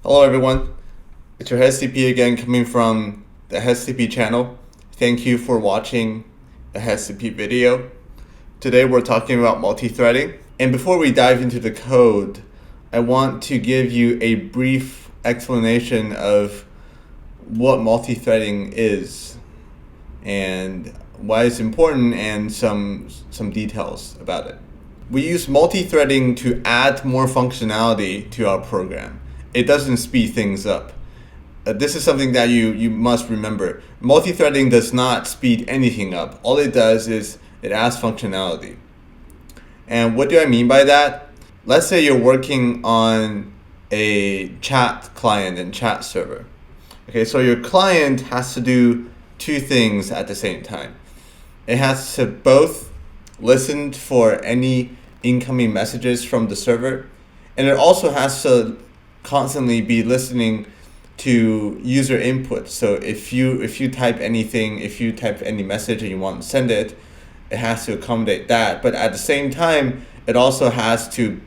Hello everyone, it's your HeadCP again coming from the HeadCP channel. Thank you for watching the HeadCP video. Today we're talking about multi-threading. And before we dive into the code, I want to give you a brief explanation of what multi-threading is and why it's important and some details about it. We use multi-threading to add more functionality to our program. It doesn't speed things up. This is something that you must remember. Multi-threading does not speed anything up. All it does is it adds functionality. And what do I mean by that? Let's say you're working on a chat client and chat server. Okay, so your client has to do two things at the same time. It has to both listen for any incoming messages from the server, and it also has to constantly be listening to user input. So if you type anything, if you type any message and you want to send it, it has to accommodate that. But at the same time, it also has to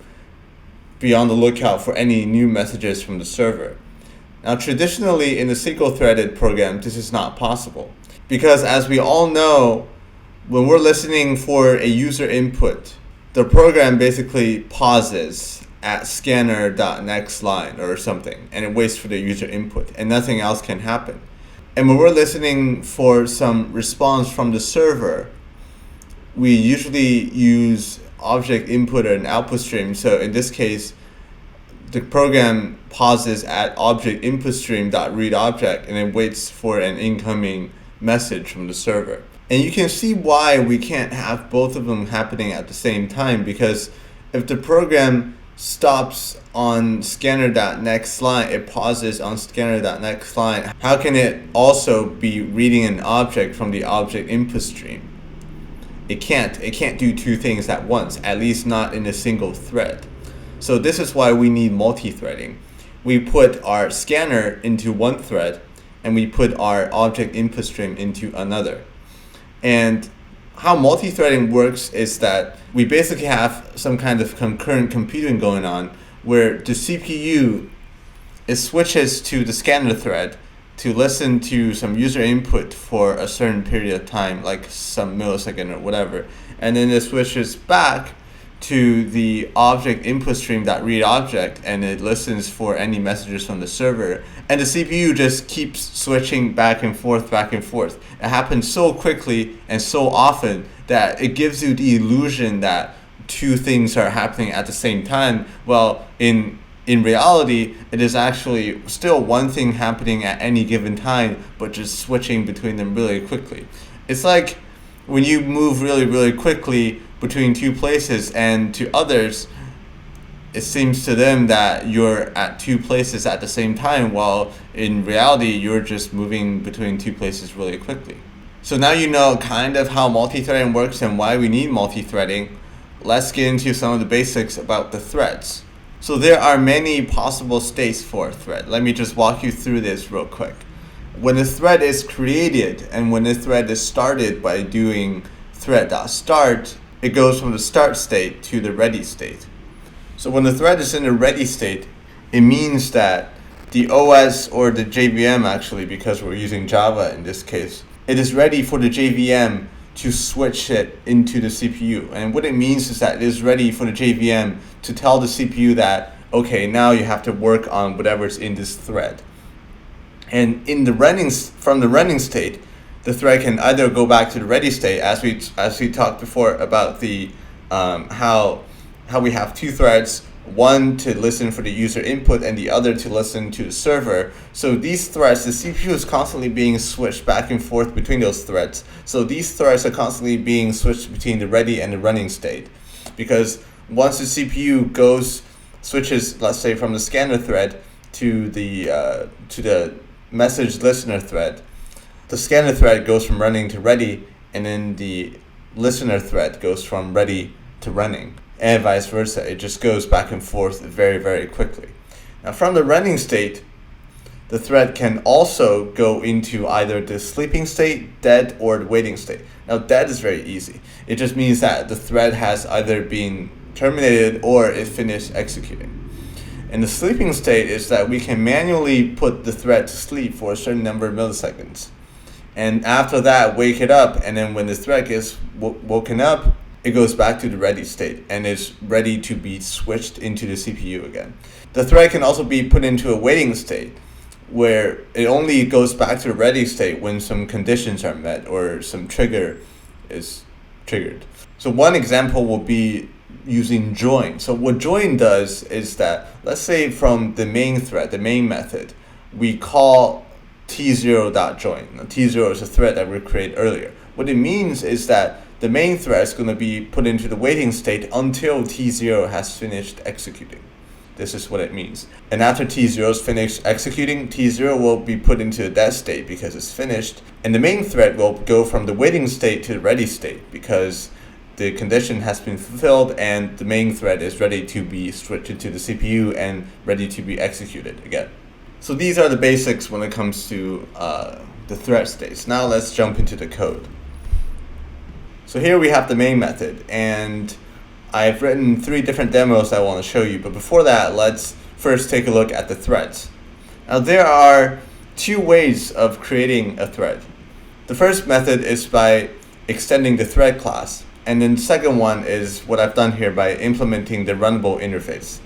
be on the lookout for any new messages from the server. Now, traditionally in a single-threaded program, this is not possible because, as we all know, when we're listening for a user input, the program basically pauses at scanner.next line or something, and it waits for the user input, and nothing else can happen. And when we're listening for some response from the server, we usually use object input and output stream. So in this case, the program pauses at object input stream.read object, and it waits for an incoming message from the server. And you can see why we can't have both of them happening at the same time, because if the program stops on scanner.next line, it pauses on scanner.next line, how can it also be reading an object from the object input stream? It can't do two things at once, at least not in a single thread. So this is why we need multi-threading. We put our scanner into one thread and we put our object input stream into another. And how multi-threading works is that we basically have some kind of concurrent computing going on where the CPU switches to the scanner thread to listen to some user input for a certain period of time, like some millisecond or whatever, and then it switches back to the object input stream.read object, and it listens for any messages from the server, and the CPU just keeps switching back and forth. It happens so quickly and so often that it gives you the illusion that two things are happening at the same time. Well, in reality, it is actually still one thing happening at any given time, but just switching between them really quickly. It's like when you move really quickly between two places, and to others, it seems to them that you're at two places at the same time, while in reality, you're just moving between two places really quickly. So now you know kind of how multi-threading works and why we need multi-threading. Let's get into some of the basics about the threads. So there are many possible states for a thread. Let me just walk you through this real quick. When a thread is created and when a thread is started by doing thread.start, it goes from the start state to the ready state. So when the thread is in the ready state, it means that the OS or the JVM, actually, because we're using Java in this case, it is ready for the JVM to switch it into the CPU. And what it means is that it is ready for the JVM to tell the CPU that, okay, now you have to work on whatever's in this thread. And from the running state, the thread can either go back to the ready state, as we talked before about the how we have two threads, one to listen for the user input and the other to listen to the server. So these threads, the CPU is constantly being switched back and forth between those threads. So these threads are constantly being switched between the ready and the running state, because once the CPU switches, let's say, from the scanner thread to the message listener thread, the scanner thread goes from running to ready, and then the listener thread goes from ready to running, and vice versa. It just goes back and forth very quickly. Now, from the running state, the thread can also go into either the sleeping state, dead, or the waiting state. Now, dead is very easy. It just means that the thread has either been terminated or it finished executing. And the sleeping state is that we can manually put the thread to sleep for a certain number of milliseconds. And after that, wake it up, and then when the thread gets woken up, it goes back to the ready state and is ready to be switched into the CPU again. The thread can also be put into a waiting state, where it only goes back to the ready state when some conditions are met or some trigger is triggered. So one example will be using join. So what join does is that, let's say from the main thread, the main method, we call t0.join. Now, t0 is a thread that we created earlier. What it means is that the main thread is going to be put into the waiting state until t0 has finished executing. This is what it means. And after t0 is finished executing, t0 will be put into a dead state because it's finished. And the main thread will go from the waiting state to the ready state because the condition has been fulfilled and the main thread is ready to be switched to the CPU and ready to be executed again. So these are the basics when it comes to the thread states. Now let's jump into the code. So here we have the main method, and I've written 3 different demos I want to show you, but before that, let's first take a look at the threads. Now there are 2 ways of creating a thread. The first method is by extending the thread class, and then the second one is what I've done here by implementing the runnable interface.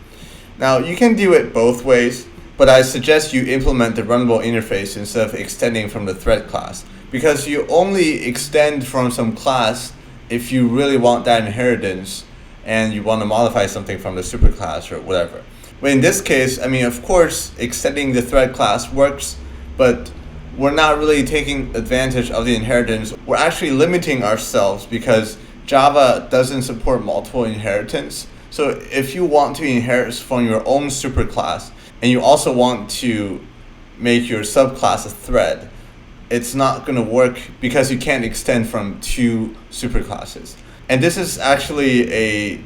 Now you can do it both ways, but I suggest you implement the runnable interface instead of extending from the thread class, because you only extend from some class if you really want that inheritance and you want to modify something from the superclass or whatever. But in this case, I mean, of course, extending the thread class works, but we're not really taking advantage of the inheritance. We're actually limiting ourselves because Java doesn't support multiple inheritance. So if you want to inherit from your own superclass and you also want to make your subclass a thread, it's not going to work because you can't extend from 2 superclasses. And this is actually a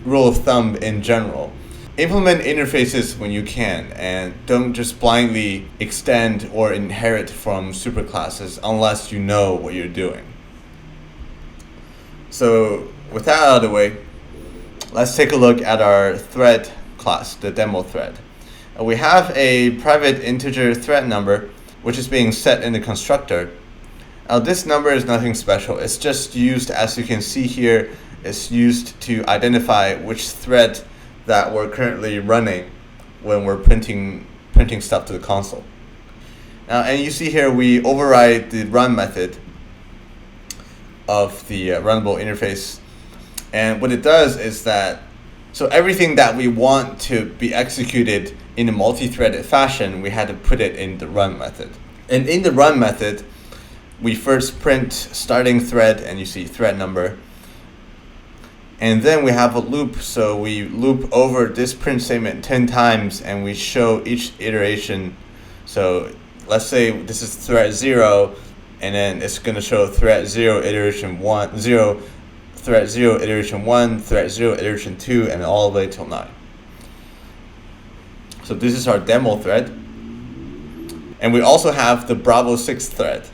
rule of thumb in general. Implement interfaces when you can, and don't just blindly extend or inherit from superclasses unless you know what you're doing. So with that out of the way, let's take a look at our thread class, the demo thread. We have a private integer thread number which is being set in the constructor. Now this number is nothing special. It's just used, as you can see here, it's used to identify which thread that we're currently running when we're printing stuff to the console. Now, and you see here we override the run method of the runnable interface. And what it does is that, so everything that we want to be executed in a multi-threaded fashion, we had to put it in the run method. And in the run method, we first print starting thread, and you see thread number. And then we have a loop, so we loop over this print statement 10 times, and we show each iteration. So let's say this is thread 0, and then it's going to show thread 0 iteration 1, 0, thread 0 iteration 1, thread 0 iteration 2, and all the way till 9. So this is our demo thread. And we also have the Bravo 6 thread.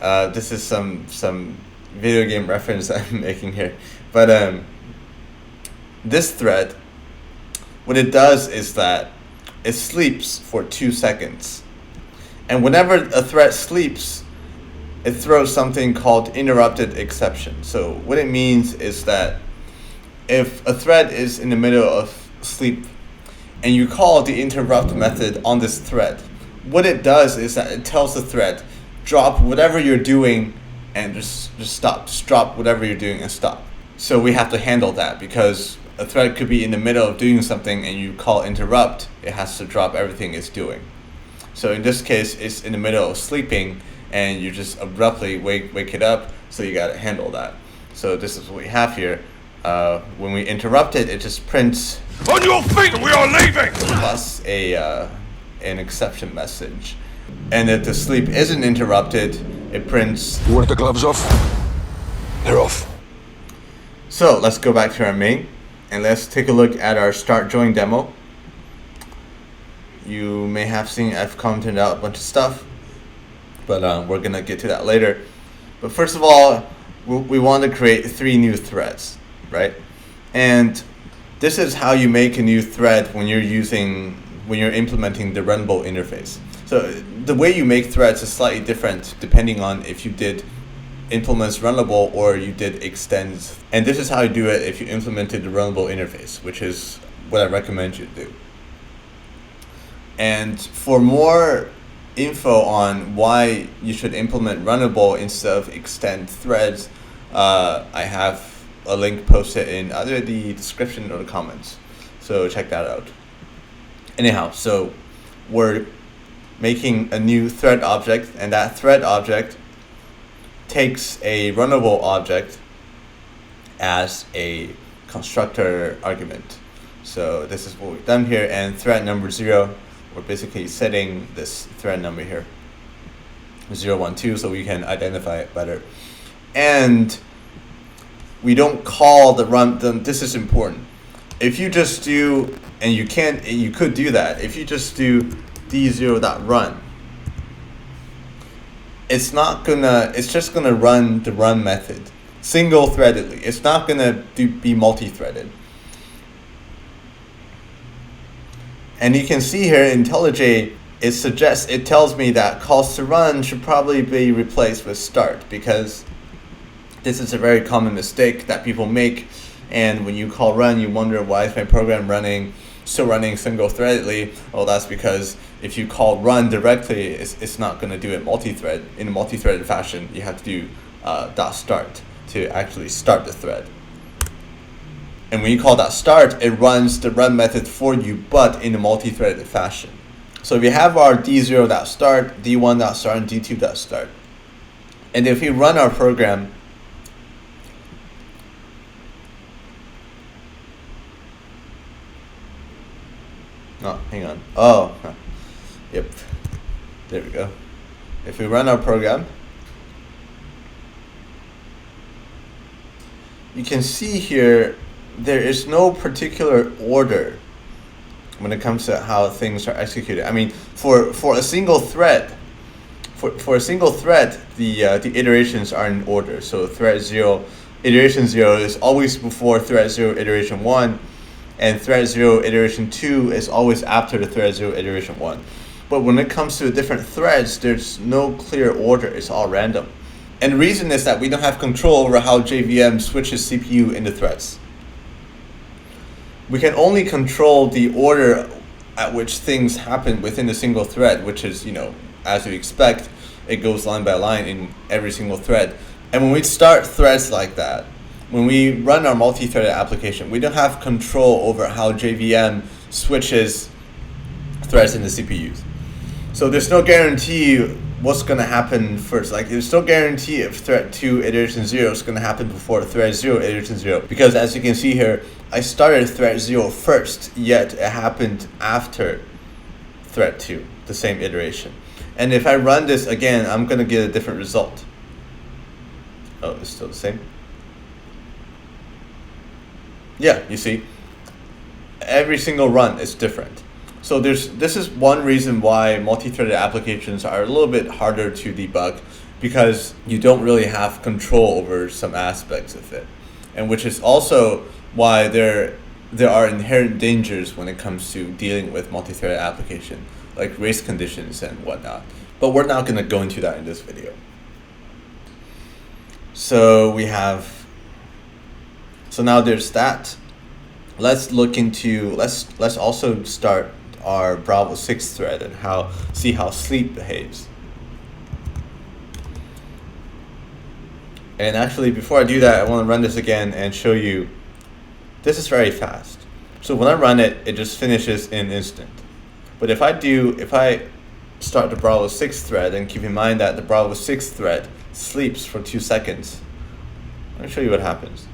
This is some video game reference I'm making here. But this thread, what it does is that it sleeps for 2 seconds. And whenever a thread sleeps, it throws something called interrupted exception. So what it means is that if a thread is in the middle of sleep and you call the interrupt method on this thread, what it does is that it tells the thread, drop whatever you're doing and just stop. Just drop whatever you're doing and stop. So we have to handle that because a thread could be in the middle of doing something and you call interrupt, it has to drop everything it's doing. So in this case, it's in the middle of sleeping and you just abruptly wake it up, so you gotta handle that. So this is what we have here. When we interrupt it, it just prints on your feet, we are leaving! Plus an exception message. And if the sleep isn't interrupted, it prints. You want the gloves off? They're off. So let's go back to our main and let's take a look at our start join demo. You may have seen I've commented out a bunch of stuff, but we're gonna get to that later. But first of all, we want to create 3 new threads, right? And This is how you make a new thread when you're implementing the runnable interface. So the way you make threads is slightly different depending on if you did implements runnable or you did extends. And this is how you do it if you implemented the runnable interface, which is what I recommend you do. And for more info on why you should implement runnable instead of extend threads, I have a link posted in either the description or the comments. So check that out. Anyhow, so we're making a new thread object, and that thread object takes a runnable object as a constructor argument. So this is what we've done here, and thread number 0, we're basically setting this thread number here 012 so we can identify it better. And we don't call the run. This is important. If you just do, and you could do that. If you just do d0.run, it's just gonna run the run method single-threadedly. It's not gonna be multi-threaded. And you can see here in IntelliJ, it tells me that calls to run should probably be replaced with start, because this is a very common mistake that people make. And when you call run, you wonder, why is my program still running single-threadedly? Well, that's because if you call run directly, it's not going to do it in a multi-threaded fashion. You have to do .start to actually start the thread. And when you call .start, it runs the run method for you, but in a multi-threaded fashion. So we have our d0.start, d1.start, and d2.start. And if we run our program, oh, hang on. Oh, yep. There we go. If we run our program, you can see here there is no particular order when it comes to how things are executed. I mean, for a single thread, the iterations are in order. So thread 0, iteration 0 is always before thread 0 iteration 1, and thread 0 iteration 2 is always after the thread 0 iteration 1. But when it comes to different threads, there's no clear order. It's all random. And the reason is that we don't have control over how JVM switches CPU into threads. We can only control the order at which things happen within a single thread, which is, as you expect, it goes line by line in every single thread. And when we start threads like that, when we run our multi-threaded application, we don't have control over how JVM switches threads into CPUs. So there's no guarantee what's going to happen first. Like, there's no guarantee if thread 2 iteration 0 is going to happen before thread 0 iteration 0. Because as you can see here, I started thread 0 first, yet it happened after thread 2, the same iteration. And if I run this again, I'm going to get a different result. Oh, it's still the same. Yeah, you see, every single run is different. So this is one reason why multi-threaded applications are a little bit harder to debug, because you don't really have control over some aspects of it, and which is also why there are inherent dangers when it comes to dealing with multi-threaded application, like race conditions and whatnot. But we're not going to go into that in this video. So now there's that. Let's also start our Bravo 6 thread and see how sleep behaves. And actually, before I do that, I want to run this again and show you. This is very fast. So when I run it, it just finishes in an instant. But if I start the Bravo 6 thread, and keep in mind that the Bravo 6 thread sleeps for 2 seconds, let me show you what happens.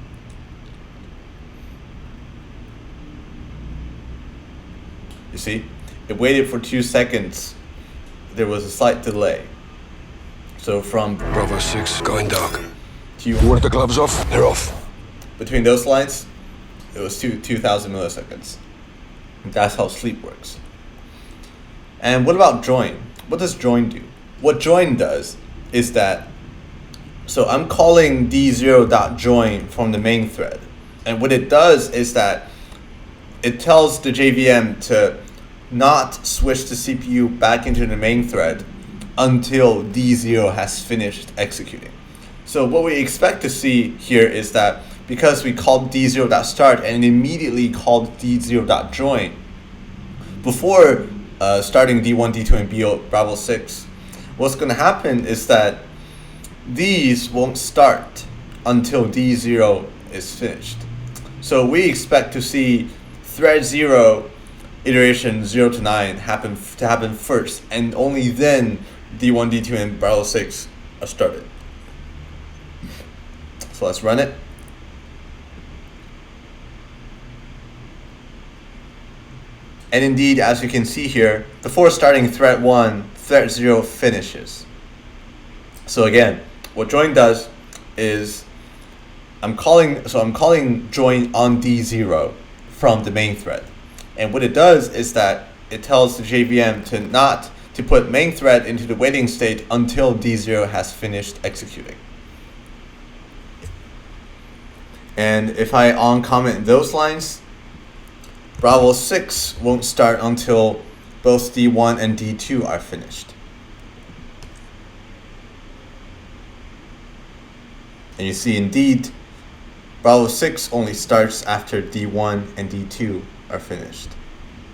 You see, it waited for 2 seconds. There was a slight delay. So from Bravo 6 going dark. You want the gloves off? They're off. Between those lines, it was 2,000 milliseconds. That's how sleep works. And what about join? What does join do? What join does is that, so I'm calling d0.join from the main thread. And what it does is that it tells the JVM to not switch the CPU back into the main thread until D0 has finished executing. So what we expect to see here is that because we called D0.start and immediately called D0.join before starting D1, D2, and Bravo 6, what's going to happen is that these won't start until D0 is finished. So we expect to see thread 0 iteration 0 to 9 happen first, and only then D1, D2, and Bravo 6 are started. So let's run it. And indeed, as you can see here, before starting thread 1, thread 0 finishes. So again, what join does is I'm calling join on D0 from the main thread. And what it does is that it tells the JVM to put main thread into the waiting state until D0 has finished executing. And if I uncomment those lines, Bravo 6 won't start until both D1 and D2 are finished. And you see indeed, Bravo 6 only starts after D1 and D2 are finished.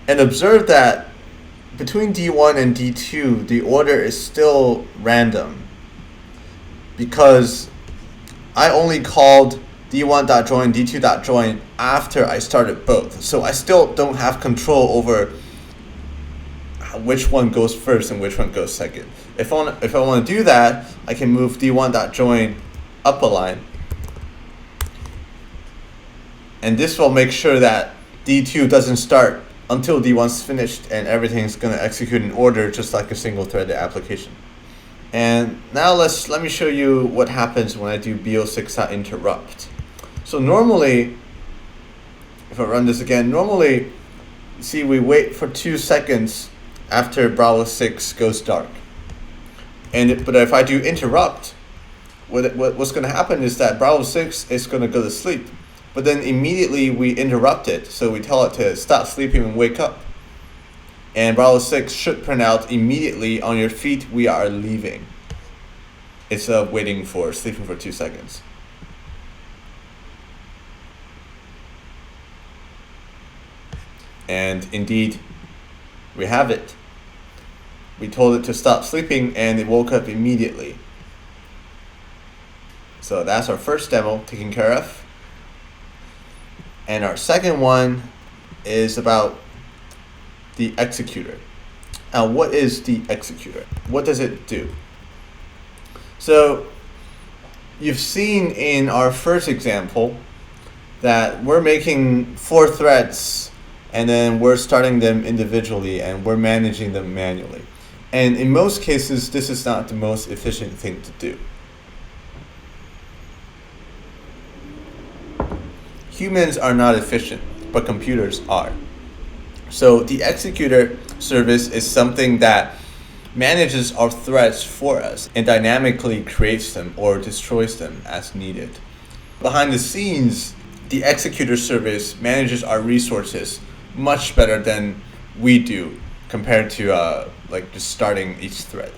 And observe that between D1 and D2, the order is still random because I only called D1.join, D2.join after I started both. So I still don't have control over which one goes first and which one goes second. If I want to do that, I can move D1.join up a line. And this will make sure that D2 doesn't start until D1's finished and everything's going to execute in order just like a single threaded application. And now let me show you what happens when I do bo6.interrupt. So normally, if I run this again, normally, see we wait for 2 seconds after Bravo 6 goes dark. But if I do interrupt, what's going to happen is that Bravo 6 is going to go to sleep. But then immediately we interrupt it, so we tell it to stop sleeping and wake up. And Bravo 6 should print out immediately, on your feet, we are leaving, instead of sleeping for 2 seconds. And indeed, we have it. We told it to stop sleeping and it woke up immediately. So that's our first demo taken care of. And our second one is about the executor. Now, what is the executor? What does it do? So you've seen in our first example that we're making 4 threads and then we're starting them individually and we're managing them manually. And in most cases, this is not the most efficient thing to do. Humans are not efficient, but computers are. So the executor service is something that manages our threads for us and dynamically creates them or destroys them as needed. Behind the scenes, the executor service manages our resources much better than we do compared to just starting each thread.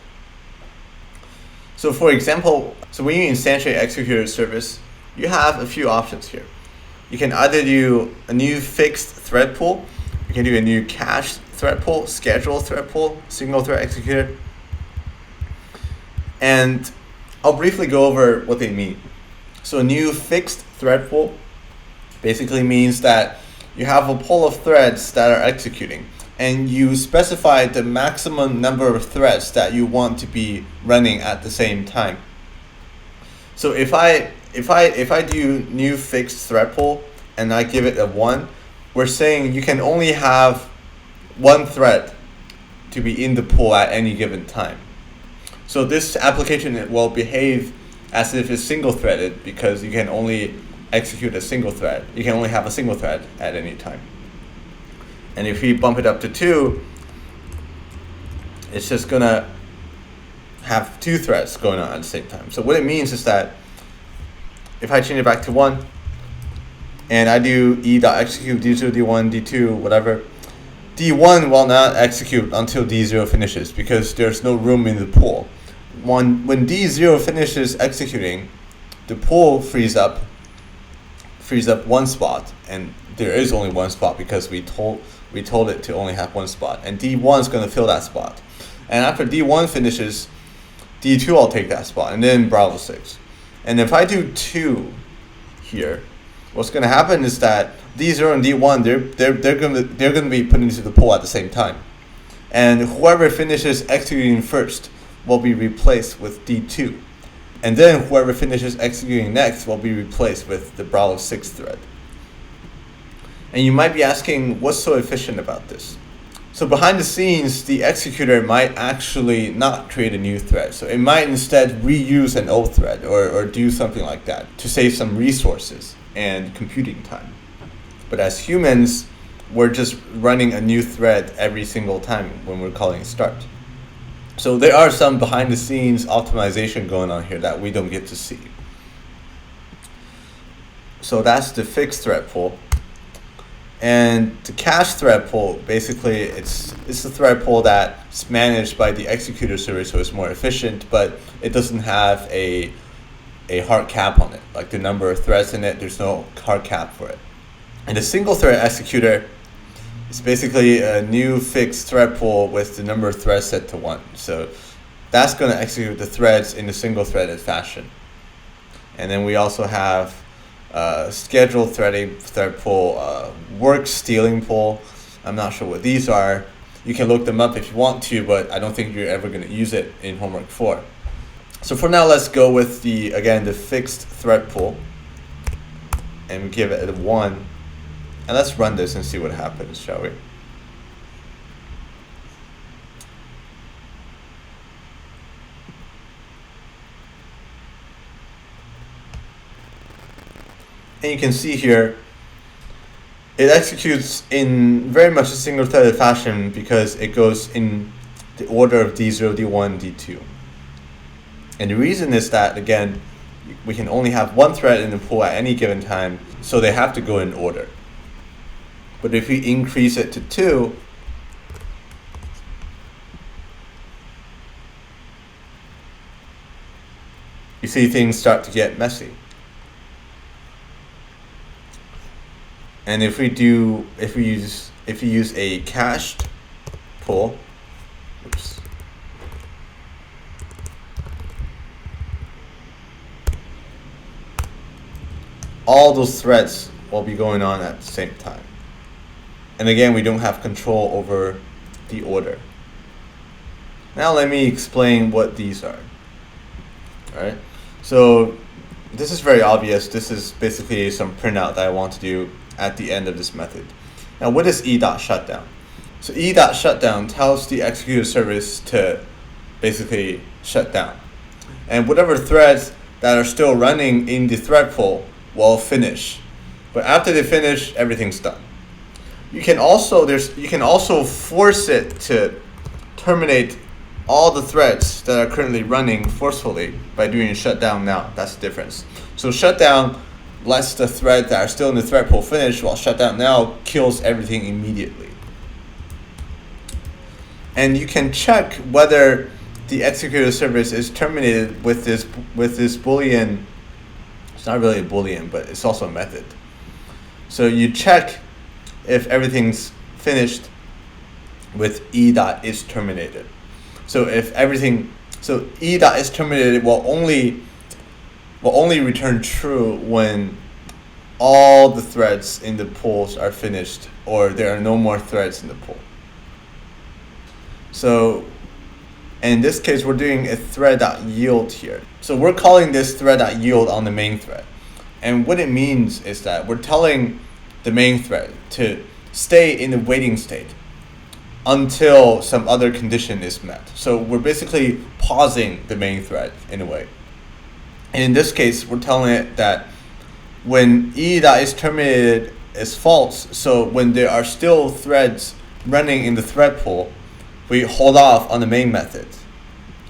So for example, when you instantiate executor service, you have a few options here. You can either do a new fixed thread pool, you can do a new cached thread pool, scheduled thread pool, single thread executor. And I'll briefly go over what they mean. So a new fixed thread pool basically means that you have a pool of threads that are executing and you specify the maximum number of threads that you want to be running at the same time. So if I do new fixed thread pool and I give it a 1, we're saying you can only have 1 thread to be in the pool at any given time. So this application will behave as if it's single threaded because you can only execute a single thread. You can only have a single thread at any time. And if we bump it up to 2, it's just gonna have 2 threads going on at the same time. So what it means is that if I change it back to 1, and I do e.execute d0, d1, d2, whatever, d1 will not execute until d0 finishes because there's no room in the pool. When d0 finishes executing, the pool frees up one spot, and there is only one spot because we told it to only have one spot, and d1 is going to fill that spot. And after d1 finishes, d2 will take that spot, and then Bravo 6. And if I do 2 here, what's going to happen is that d0 and d1 they're going to be put into the pool at the same time, and whoever finishes executing first will be replaced with d2, and then whoever finishes executing next will be replaced with the Bravo 6 thread. And you might be asking, what's so efficient about this? So behind the scenes, the executor might actually not create a new thread. So it might instead reuse an old thread or do something like that to save some resources and computing time. But as humans, we're just running a new thread every single time when we're calling start. So there are some behind the scenes optimization going on here that we don't get to see. So that's the fixed thread pool. And the cache thread pool, basically it's a thread pool that's managed by the executor server, so it's more efficient, but it doesn't have a hard cap on it. Like the number of threads in it, there's no hard cap for it. And the single thread executor, it's basically a new fixed thread pool with the number of threads set to 1. So that's going to execute the threads in a single threaded fashion. And then we also have scheduled threading thread pool, work stealing pool. I'm not sure what these are. You can look them up if you want to, but I don't think you're ever going to use it in homework 4. So for now, let's go with the fixed thread pool, and we give it a 1. And let's run this and see what happens, shall we? And you can see here, it executes in very much a single-threaded fashion because it goes in the order of d0, d1, d2. And the reason is that, again, we can only have one thread in the pool at any given time, so they have to go in order. But if we increase it to 2, you see things start to get messy. And if we use a cached pool, all those threads will be going on at the same time. And again, we don't have control over the order. Now let me explain what these are. All right. So this is very obvious. This is basically some printout that I want to do at the end of this method. Now, what is e.shutdown? So e.shutdown tells the executor service to basically shut down. And whatever threads that are still running in the thread pool will finish. But after they finish, everything's done. You can also force it to terminate all the threads that are currently running forcefully by doing shutdown now. That's the difference. So shutdown lets the threads that are still in the thread pool finish, while shutdown now kills everything immediately. And you can check whether the executor service is terminated with this Boolean. It's not really a Boolean, but it's also a method. So you check if everything's finished with e.is terminated. So if e.is terminated will only return true when all the threads in the pools are finished or there are no more threads in the pool. So in this case, we're doing a thread.yield here. So we're calling this thread.yield on the main thread. And what it means is that we're telling the main thread to stay in the waiting state until some other condition is met. So we're basically pausing the main thread in a way. And in this case, we're telling it that when e.is terminated is false, so when there are still threads running in the thread pool, we hold off on the main method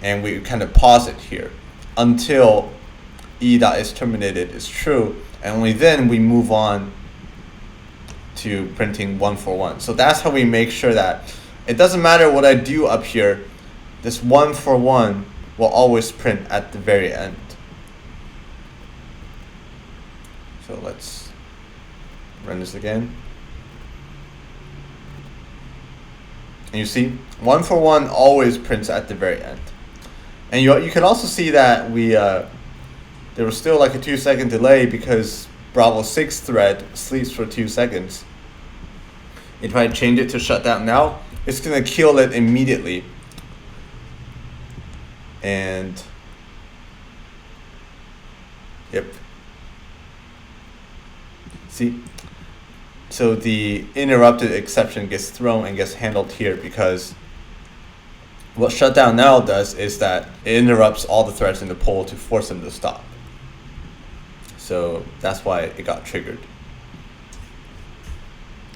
and we kind of pause it here until e.is terminated is true, and only then we move on to printing 141. So that's how we make sure that it doesn't matter what I do up here, this 141 will always print at the very end. So let's run this again. And you see, 141 always prints at the very end. And you can also see that there was still like a 2-second delay because Bravo 6 thread sleeps for 2 seconds. If I change it to shutdown now, it's gonna kill it immediately. And yep. See? So the interrupted exception gets thrown and gets handled here because what shutdown now does is that it interrupts all the threads in the poll to force them to stop. So that's why it got triggered.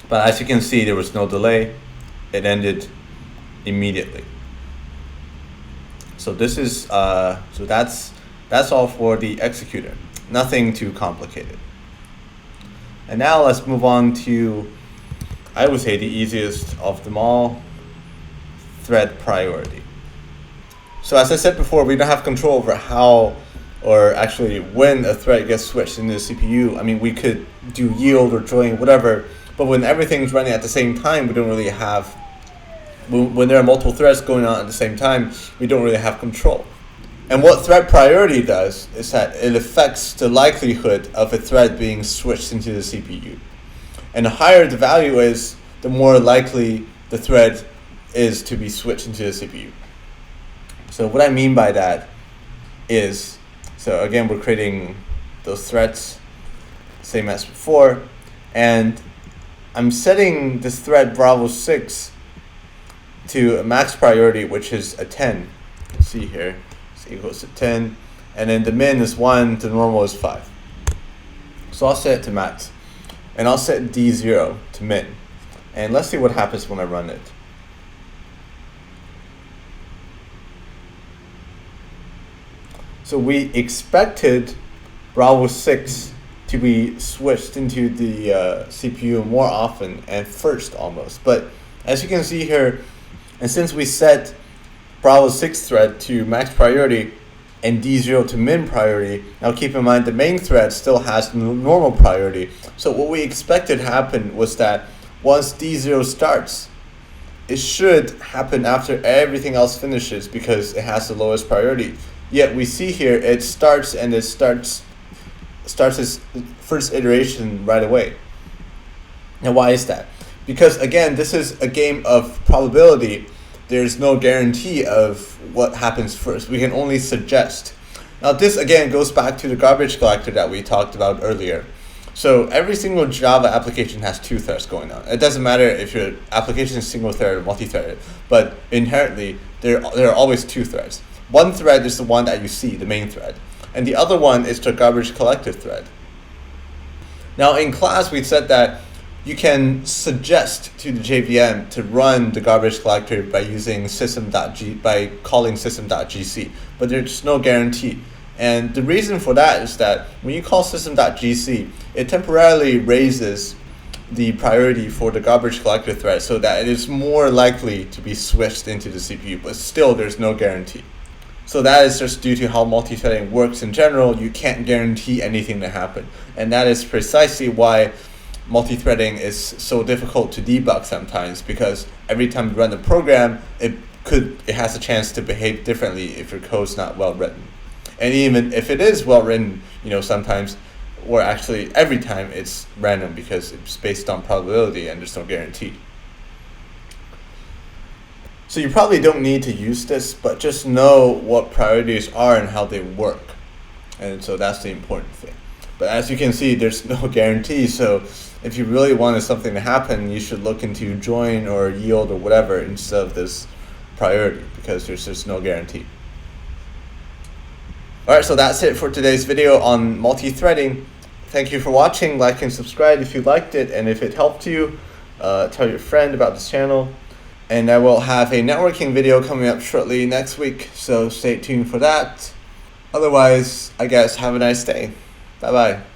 But as you can see, there was no delay. It ended immediately. So this is so that's all for the executor. Nothing too complicated. And now let's move on to, I would say, the easiest of them all, thread priority. So as I said before, we don't have control over how, or actually when a thread gets switched into the CPU. I mean, we could do yield or join, whatever, but when everything's running at the same time, we don't really have, when there are multiple threads going on at the same time, we don't really have control. And what thread priority does is that it affects the likelihood of a thread being switched into the CPU. And the higher the value is, the more likely the thread is to be switched into the CPU. So what I mean by that is, so again, we're creating those threads, same as before, and I'm setting this thread Bravo 6 to a max priority, which is a 10. You can see here. Equals to 10, and then the min is 1, the normal is 5. So I'll set it to max, and I'll set D0 to min, and let's see what happens when I run it. So we expected Bravo 6 to be switched into the CPU more often and first almost, but as you can see here, and since we set Bravo 6 thread to max priority and D0 to min priority. Now keep in mind the main thread still has normal priority. So what we expected happen was that once D0 starts, it should happen after everything else finishes because it has the lowest priority. Yet we see here it starts and it starts its first iteration right away. Now why is that? Because again, this is a game of probability. There's no guarantee of what happens first. We can only suggest. Now this again goes back to the garbage collector that we talked about earlier. So every single Java application has 2 threads going on. It doesn't matter if your application is single threaded or multi-threaded, but inherently there are always 2 threads. One thread is the one that you see, the main thread, and the other one is the garbage collector thread. Now in class we said that you can suggest to the JVM to run the garbage collector by using by calling system.gc, but there's no guarantee. And the reason for that is that when you call system.gc, it temporarily raises the priority for the garbage collector thread so that it is more likely to be switched into the CPU, but still there's no guarantee. So that is just due to how multi-threading works in general. You can't guarantee anything to happen. And that is precisely why multi-threading is so difficult to debug sometimes, because every time you run the program, it has a chance to behave differently if your code's not well written. And even if it is well written, sometimes, or actually every time, it's random because it's based on probability and there's no guarantee. So you probably don't need to use this, but just know what priorities are and how they work. And so that's the important thing. But as you can see, there's no guarantee. So if you really wanted something to happen, you should look into join or yield or whatever instead of this priority, because there's just no guarantee. Alright, so that's it for today's video on multi-threading. Thank you for watching. Like and subscribe if you liked it, and if it helped you, tell your friend about this channel. And I will have a networking video coming up shortly next week, so stay tuned for that. Otherwise, I guess have a nice day. Bye bye.